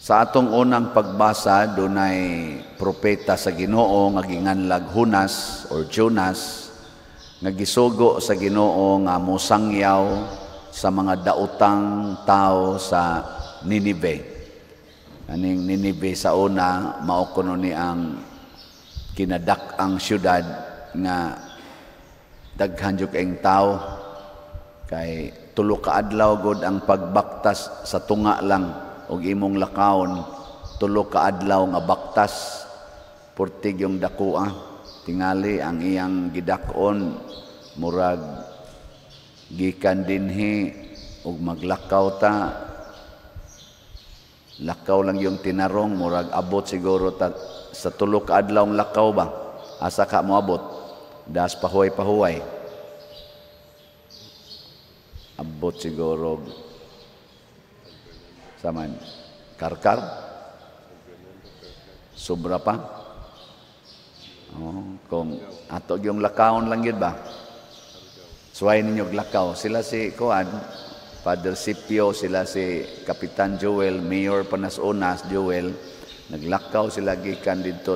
Sa atong unang pagbasa, dunay propeta sa Ginoo nga ginganlag Hunas or Jonas nga gisugo sa Ginoo nga mosangyaw sa mga daotang tao sa Ninive. Aning Ninive sa una mao kuno ni ang kinadak-ang syudad nga daghan jud kaayong tao, kay tulo ka adlaw gud ang pagbaktas sa tunga lang og imong lakawon, tulo ka adlaw nga baktas purtig yung dakuha. Tingali ang iyang gidakon murag gikan dinhi og maglakaw ta, lakaw lang yung tinarong, murag abot siguro ta sa tulo ka adlaw lakaw ba, asa ka moabot das pahuway abot siguro saman karkar sobra pa. Kung ato yung lakawon lang yun ba, suway ninyo lakaw sila si Kuan Father Scipio, sila si Kapitan Joel, Mayor Panasunas Joel, naglakaw sila gikan dito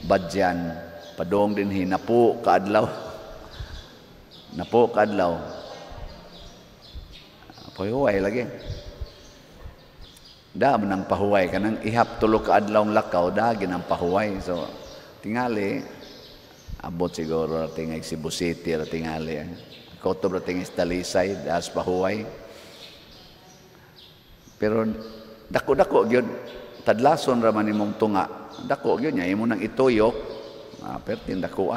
Badyan padong din hinapo kaadlaw pahuway lagi. Daan ang pahuway kanang ihap tulo ka adlaw lakaw dagin ang pahuway. So tingali abot siguro tingay Cebu City ra tingali. Kotob ra tingay Talisay das pahuway. Pero dako-dako gyud tadlason ra man imong tunga. Dako gyud nya imo nang ituyok. Pertin dako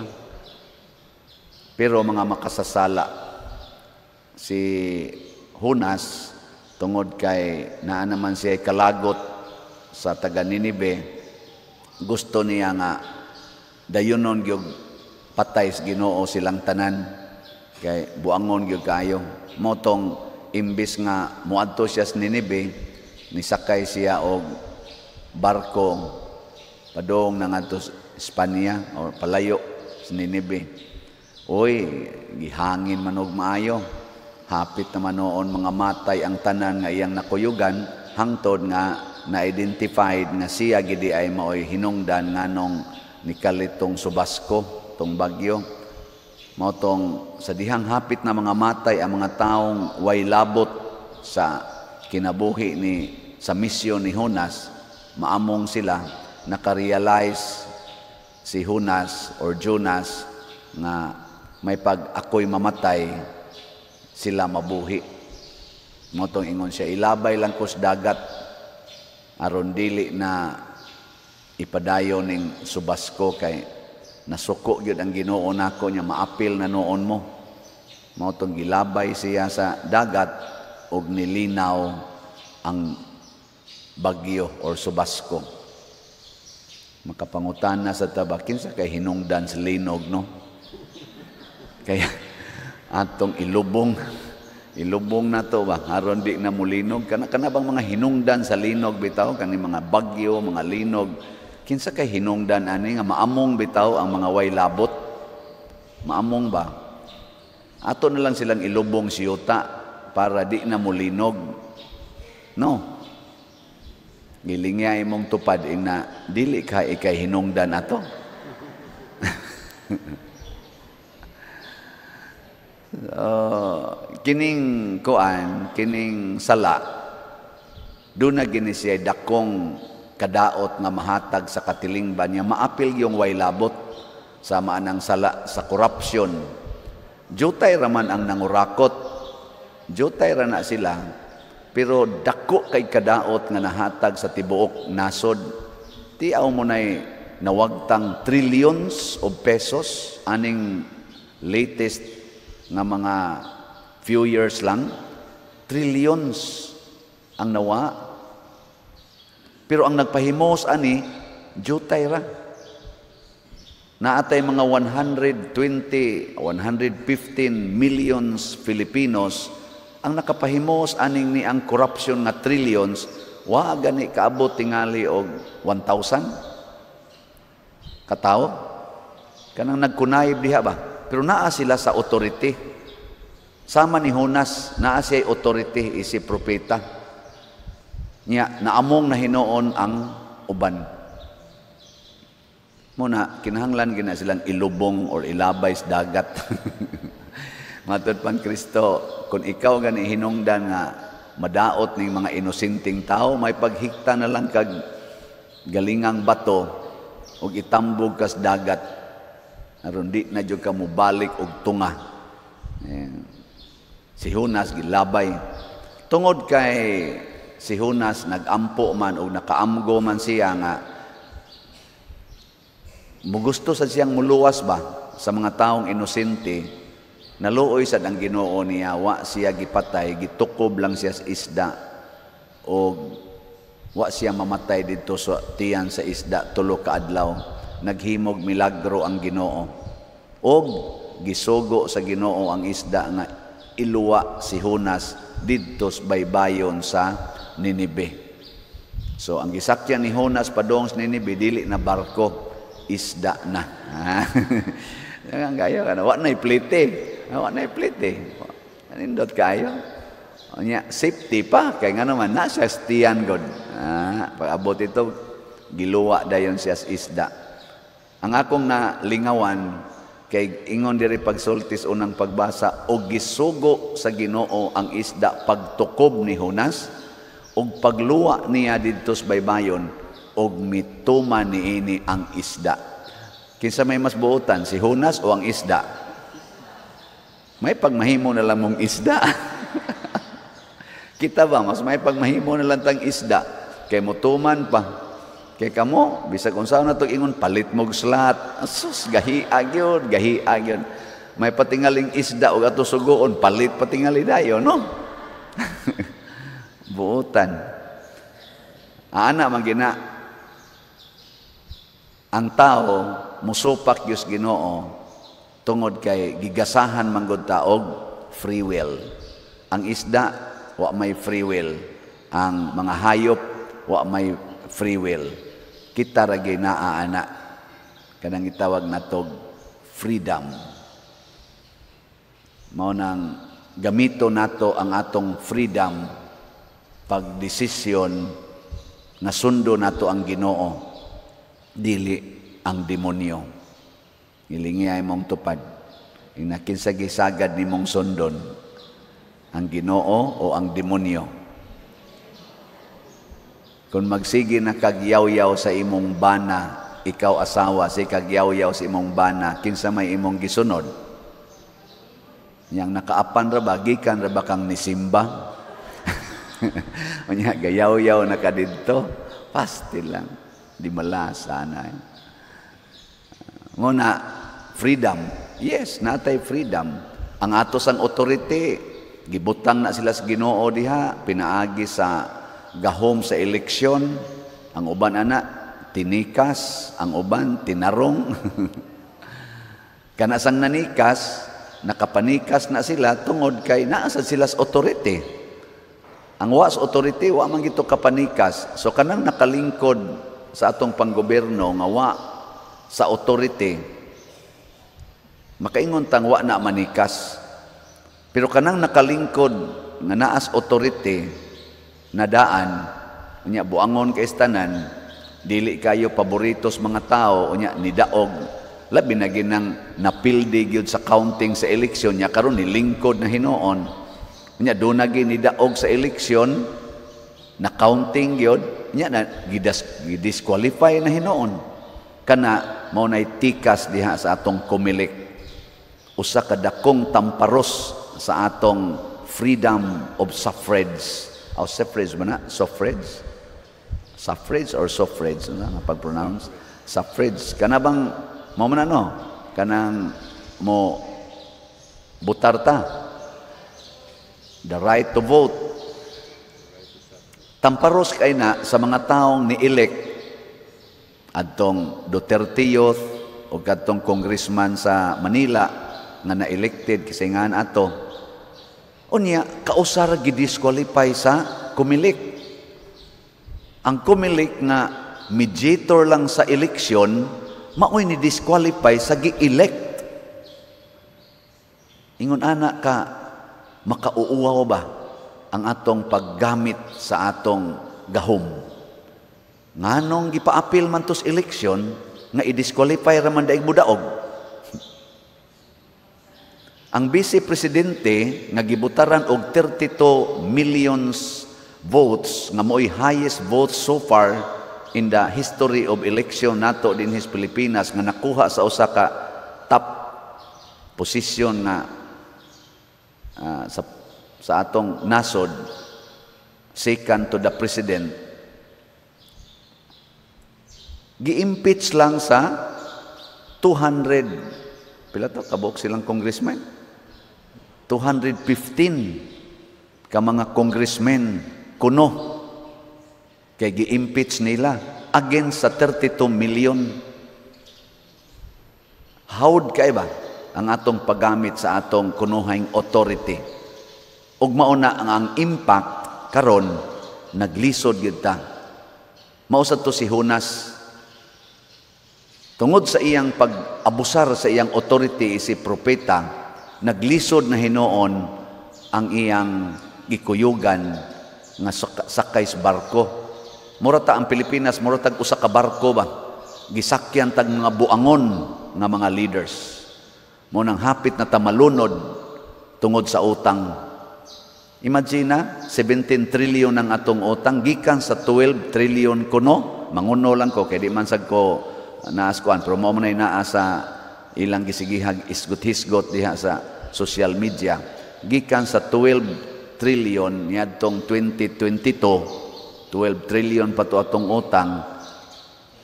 Pero mga makasasala si Hunas tungod kay naa naman siya kalagot sa taga Ninive, gusto niya nga dayonon gyud patay sa Ginoo silang tanan, kay buangon gyud kayo. Motong imbis nga muadto siya sa Ninive, nisakay siya og barko padong nangadto sa Espanya o palayo sa Ninive. Oy, gihangin man og maayo. Hapit naman noon mga matay ang tanan nga iyang nakuyugan, hangtod nga na-identified nga siya gidi ay maoy hinungdan nganong nikalitong Subasko, tong bagyo. Motong sa dihang hapit na mga matay ang mga taong way labot sa kinabuhi sa misyon ni Hunas, maamong sila nakarealize si Hunas or Jonas nga may pag ako'y mamatay sila mabuhi. Motong ingon siya, ilabay lang ko sa dagat aron dili na ipadayon ning Subasko, kay nasuko gyud ang Ginoo nako nya maapil na noon mo. Motong gilabay siya sa dagat og nilinaw ang bagyo or Subasko. Makapangutan na sa tabakin sa kay hinungdan sa linog, no? Kaya atong ilubong na to ba aron di na mulinog kana bang mga hinungdan sa linog bitaw kani mga bagyo, mga linog, kinsa kay hinungdan ani nga maamong bitaw ang mga way labot, maamong ba ato na lang silang ilubong siyuta para di na mulinog, no? Gilingya imong tupad na dili ka ikay hinungdan ato. Kining kuan, kining sala, doon na gini siya dakong kadaot nga mahatag sa katilingban niya, maapil yung way labot sa maanang sala sa korupsyon. Jutay raman ang nangurakot, jutay ra na sila, pero dako kay kadaot nga nahatag sa tibuok nasod. Tiaw mo na'y nawagtang trillions of pesos, aning latest nga mga few years lang, trillions ang nawa. Pero ang nagpahimos ani, jutay ra. Naatay mga 115 millions Filipinos ang nakapahimos aning ni ang corruption nga trillions, wa gani kaabot tingali og 1,000 katao. Kanang nagkunayib diha ba? Pero naa sila sa authority. Sama ni Hunas, naa siya authority, isi propeta. Nya naamong na hinuon ang uban. Muna kinahanglan gina silang ilubong or ilabay sa dagat. Matod pan Kristo, kung ikaw gani hinungdan nga madaot ning mga inosenteng tao, may paghikta na lang kag galingang bato ug itambog kas dagat aron di na jud ka mobalik og tunga. Si Jonas gilabay tungod kay si Jonas nagampo man o nakaamgo man siya nga mugusto sa siyang muluwas ba sa mga taong inosente, naluoy sad ang Ginoo niya, wa siya gipatay, gitukob lang siya sa isda o wa siya mamatay dito sa tiyan sa isda tulo ka adlaw. Naghimog milagro ang Ginoo og gisugo sa Ginoo ang isda nga iluwa si Jonas didto sa baybayon sa Ninibe. So ang gisakyan ni Jonas padong sa Ninibe dili na barko, isda na. Ang gayo kana wa nay plite. Wa nay plite. Anindot kayo. Nya safety pa kay nga naman nasa stiyan god. Pag abot ito giluwa dayon siya sa isda. Ang akong nalingawan kay ingon diri pagsultis unang pagbasa, og gisugo sa Ginoo ang isda pagtukob ni Jonas og pagluwa niya didto sa baybayon og mituman niini ang isda. Kinsa may mas buotan, si Jonas o ang isda? May pagmahimo na lang mong isda. Kita ba, mas may pagmahimo na lang tang isda kay mutuman pa. Kay kamo, bisag unsaon na to ingon palit mog slat. Asus, gahiag yun, gahiag yun. May patingaling isda o ato sugoon, palit patingali dayo, no? Buotan. Ana man gina ang tao musupak Diyos Ginoo tungod kay gigasahan manggod taog free will. Ang isda wa may free will, ang mga hayop wa may free will. Kita ra ginaa ana kanang itawag natog freedom. Mao nang gamito nato ang atong freedom pagdesisyon nga sundo nato ang Ginoo, dili ang demonyo. Ilingi ay mong tupad. Inakinsa gisagad ni mong sundon, ang Ginoo o ang demonyo. Kung magsige na kagyaw-yaw sa imong bana, ikaw asawa, si kagyaw-yaw sa imong bana, kinsa may imong gisunod? Yang nakaapan ra ba, gikan ra ba kang nisimba? Unya gayaw-yaw na ka dito, pastil lang. Di malasa na. Muna, freedom. Yes, natay freedom. Ang atos ang authority, gibutang na sila sa Ginoo diha, pinaagi sa gahom sa eleksyon. Ang uban ana, tinikas. Ang uban, tinarong. Kanasang nanikas, nakapanikas na sila tungod kay naasa sila sa authority. Ang wa sa authority, wa man gito kapanikas. So kanang nakalingkod sa atong panggoberno nga wa sa authority, makaingon tang wa na manikas. Pero kanang nakalingkod nga naas authority na daan, unya buangon kay tanan, dili kayo paboritos mga tao, unya nidaog, labi na ginang napildi gyud sa counting sa eleksyon nya karon nilingkod na hinuon. Unya do na nidaog sa eleksyon na counting gyud nya na gidisqualify na hinuon. Kana mao nay tikas diha sa atong kumilik. Usa ka dakong tamparos sa atong freedom of suffrage. O suffrage ba na? Suffrage? Suffrage or suffrage? Ano nga pag-pronounce? Suffrage. Kana bang, mo man ano? Kanang mo butar ta. The right to vote. Tamparos kay na sa mga taong ni-elect adtong Duterte Youth o kadtong congressman sa Manila nga na-elected kasi nga ato. Unya, kausara gidisqualify sa kumilik. Ang kumilik nga mediator lang sa eleksyon, maoy ni disqualify sa gi-elect. Ingon ana ka, makauuwaw ba ang atong paggamit sa atong gahom. Nganong gipaapil man tos eleksyon nga i-disqualify ra man daig budaog. Ang Vice Presidente nga gibutaran og 32 million votes nga mo'y highest votes so far in the history of election nato din his Pilipinas, nga nakuha sa usa ka top position na sa atong nasod, second to the president, gi-impeach lang sa 200, pila to kabok silang congressman, 215 ka mga congressmen kuno kay gi-impeach nila against sa 32 million. Hawd kay ba ang atong paggamit sa atong kunuhang authority? Ug mao na ang impact karon, naglisod gyud ta. Mao sad to si Jonas, tungod sa iyang pag-abusar sa iyang authority, si propeta, naglisod na hinuon ang iyang gikuyugan nga sakay sa barko. Mura ta ang Pilipinas, mura tag usa ka barko ba, gisakyan tag mga buangon nga mga leaders. Mo nang hapit na ta malunod tungod sa utang. Imagine 17 trillion ang atong utang gikan sa 12 trillion kuno. Manguno lang ko kay di man sad ko naaskuan, pero mo na naa sa ilang gisigihag isgot-hisgot diha sa social media. Gikan sa 12 trillion niadtong 2022, 12 trillion pa to atong utang,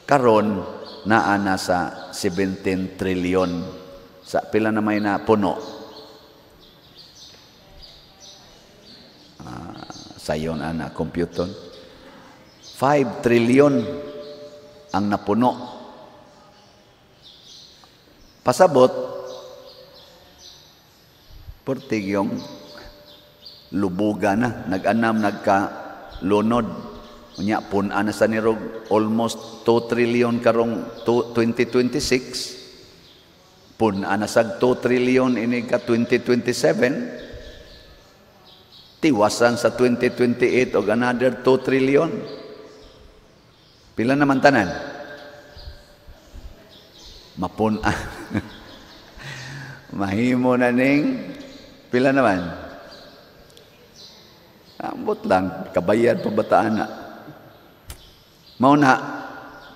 karon naa na sa 17 trillion. Sa pila na may na puno? Sayon ana computon. 5 trillion ang napuno. Pasabot portig yung lubuga na, nag-anam, nagka-lunod. Unya, punan na sa nirog almost 2 trillion karong 2026. Punan na sa 2 trillion ini ka 2027. Tiwasan sa 2028 o another 2 trillion. Pila naman tanan? Mapunan. Mahimo na ning pila naman? Ambot lang, kabayad pabataan na. Mao na,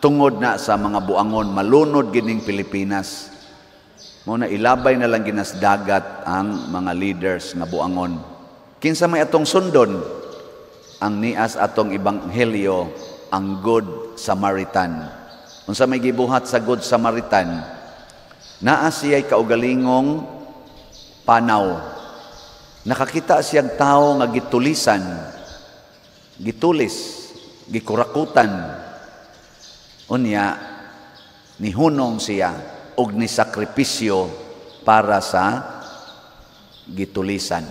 tungod na sa mga buangon, malunod gining Pilipinas. Mao na, ilabay na lang ginas dagat ang mga leaders nga buangon. Kinsa may atong sundon, ang nias atong ebanghelyo, ang Good Samaritan. Unsa may gibuhat sa Good Samaritan, naa siya'y kaugalingong panaw. Nakakita siyang tao nga gitulisan, gitulis, gikurakutan. Unya, nihunong siya og ni sakripisyo para sa gitulisan.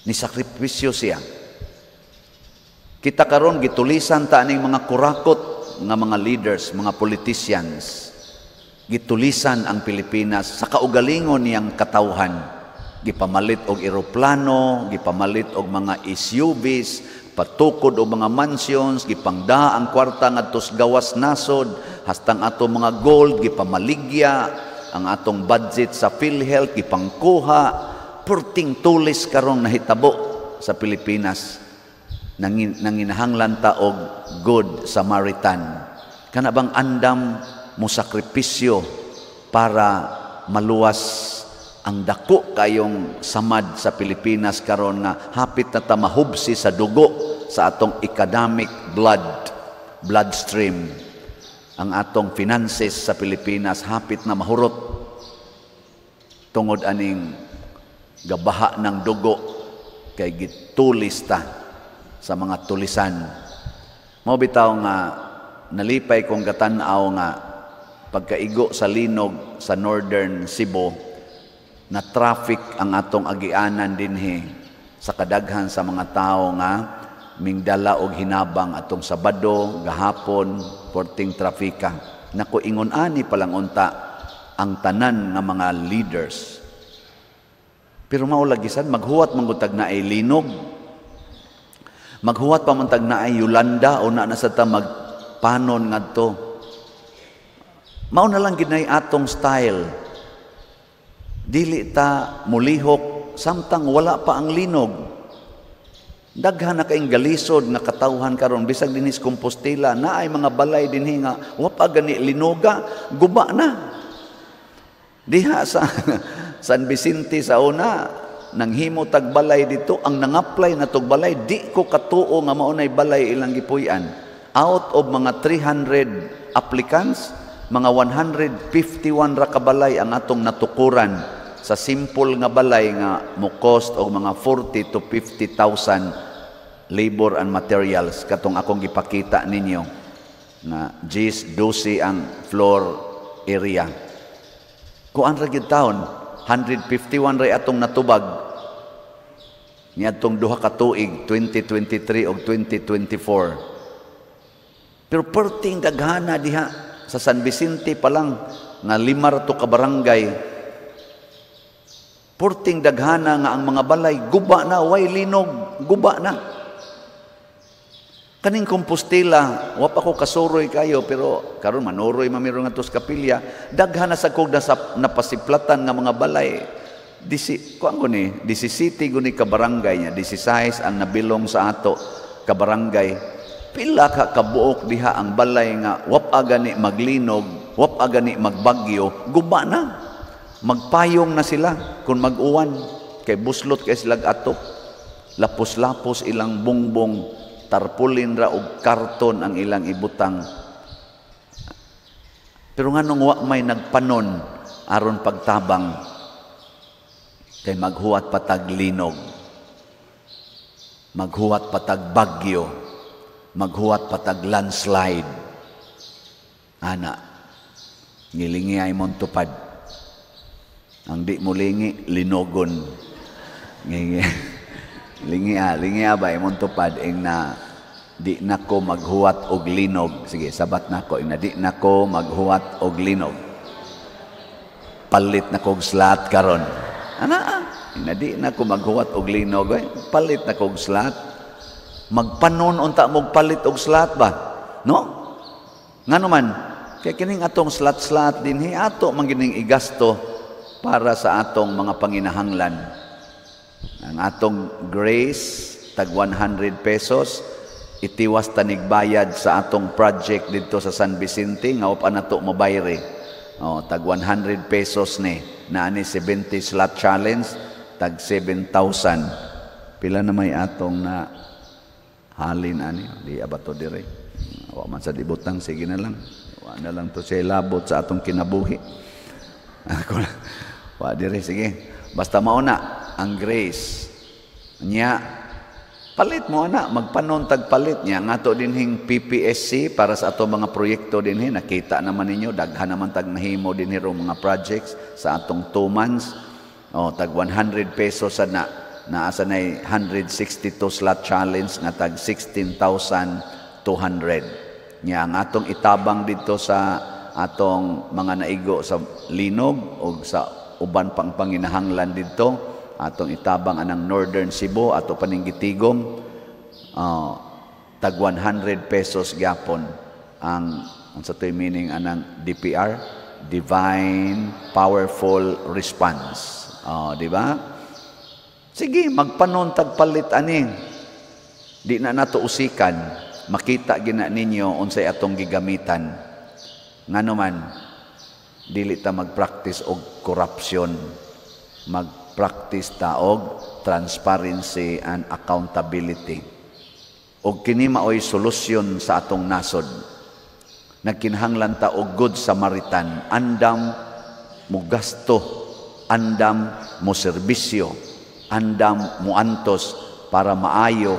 Ni sakripisyo siya. Kita karon gitulisan ta ning mga kurakot nga mga leaders, mga politicians. Gitulisan ang Pilipinas sa kaugalingon niyang katawhan. Gipamalit og eroplano, gipamalit og mga SUVs, patukod og mga mansions, gipangda ang kwarta ngadto sa gawas nasod, hastang ato mga gold gipamaligya, ang atong budget sa PhilHealth gipangkuha, purting tulis karong nahitabo sa Pilipinas. Nanginahanglan ta og Good Samaritan. Kana bang andam mo sakripisyo para maluwas ang dako kayong samad sa Pilipinas karon nga hapit na ta mahubsi sa dugo sa atong economic bloodstream. Ang atong finances sa Pilipinas hapit na mahurot tungod aning gabaha ng dugo kay gitulis ta sa mga tulisan. Mao bitaw nga nalipay kong gatan-aw nga pagkaigo sa linog sa Northern Cebu, na traffic ang atong agianan dinhi sa kadaghan sa mga tao nga mingdala og hinabang atong Sabado, gahapon, porting trafika. Naku, ingon ani palang unta ang tanan nga mga leaders. Pero maulagisan, maghuwat manggutag na ay linog. Maghuwat pa man tag naay Yolanda o na sa ta magpanon ngadto. Mao na lang ginay atong style. Dili ta mulihok samtang wala pa ang linog. Daghan na kaing galisod nga katawhan karon bisag dinis Compostela na ay mga balay dinhi nga wa pa gani linoga, guba na. Diha sa San Vicente sa una nanghimo tag balay dito, ang nangapply na tog balay di ko katuo nga mao nay balay ilang gipuy-an. Out of mga 300 applicants, mga 151 ra ka balay ang atong natukuran sa simple nga balay nga mo cost og mga 40 to 50,000 labor and materials katong akong gipakita ninyo na 10-12 ang floor area. Kuan ra gyud taon 151 ra atong natubag niadtong duha ka tuig 2023 ug 2024. Pero perting daghana diha sa San Vicente pa lang nga 5 to ka barangay. Perting daghana nga ang mga balay guba na, way linog, guba na. Kaning Compostela, wa pa ko kasuroy kayo, pero karon manuroy mamiro nga tos kapilya, daghan na sa kog napasiplatan nga mga balay. Kuan ko ni, 17 guni ka barangay niya, 16 ang nabilong sa ato ka barangay. Pila ka kabuok diha ang balay nga wa pa gani maglinog, wa pa gani magbagyo, guba na. Magpayong na sila kung mag-uwan, kay buslot kay silag ato. Lapos-lapos ilang bungbong, tarpulin ra og karton ang ilang ibutang. Pero nganong wa may nagpanon aron pagtabang kay maghuwat patag linog, maghuwat patag bagyo, maghuwat patag landslide. Ana, ngilingi ay mong tupad. Ang di mo lingi, linogon. Lingi ba imong tupad ing na di nako maghuwat og linog. Sige, sabat nako ing na di nako maghuwat og linog. Palit na kog slat karon. Ana, ing na di nako maghuwat og linog, palit na kog slat. Magpanon unta mo palit og slat ba? No? Ngano man, kay kining atong slat-slat dinhi ato man gining igasto para sa atong mga panginahanglan. Ang atong grace, tag 100 pesos, itiwas tanigbayad sa atong project dito sa San Vicente, nga upa na to mabayre. Tag 100 pesos ni, na ani 70 slot challenge, tag 7,000. Pila na may atong na halin ani, di abato dire. Wa man sa dibutang, sige na lang. Wa na lang to siya labot sa atong kinabuhi. Wa dire, sige. Basta mauna ang grace niya, palit mo na, magpanon tagpalit niya nga to dinhing PPSC para sa ato mga proyekto dinhi. Nakita naman ninyo, daghan naman tag nahimo dinhi ro mga projects sa atong 2 months. Tag 100 pesos sa naasa na 162 slot challenge nga tag 16,200 niya ang atong itabang dito sa atong mga naigo sa linog o sa uban pang panginahanglan dito. Atong itabang anang Northern Cebu ato paninggitigom, tag 100 pesos gyapon ang sa toy meaning anang DPR, Divine Powerful Response. Di ba? Sige, magpanon tagpalit ani. Di na nato usikan, makita gina ninyo unsay atong gigamitan. Ngano man, dili ta magpractice og corruption, magpractice ta og transparency and accountability. Og kini maoy solusyon sa atong nasod. Nagkinahanglan ta og good Samaritan, andam mo gasto, andam mo serbisyo, andam mo antos para maayo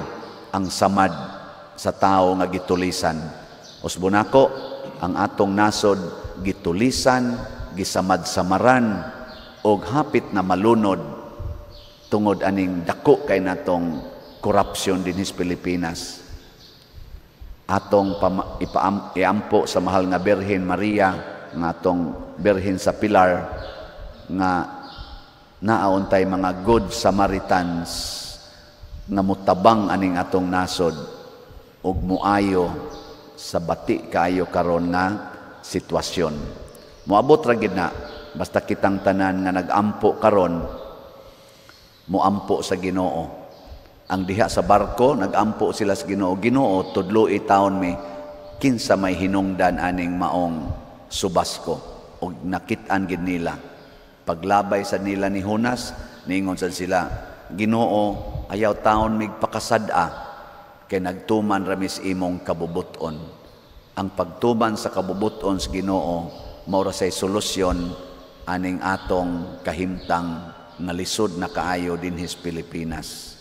ang samad sa tao nga gitulisan. Usbonako, ang atong nasod gitulisan, gisamad-samaran og hapit na malunod tungod aning dako kay natong korupsyon dinhi sa Pilipinas. Atong iampo sa mahal nga Birhen Maria, nga atong Birhen sa Pilar, nga naauntay mga good Samaritans nga mutabang aning atong nasod ug muayo sa bati kaayo karon nga sitwasyon. Moabot ra gid na basta kitang tanan nga nagampo karon moampo sa Ginoo. Ang diha sa barko nagampo sila sa Ginoo. Ginoo tudloi taon mi kinsa may hinungdan aning maong subas ko ug nakit-an gid nila. Paglabay sa nila ni Jonas niingon sad sila, Ginoo ayaw taon mig pakasad-a kay nagtuman ramis imong kabubuton. Ang pagtuman sa kabubuton sa Ginoo mao ra say solusyon aning atong kahimtang nga lisod na kaayo dinhis Pilipinas.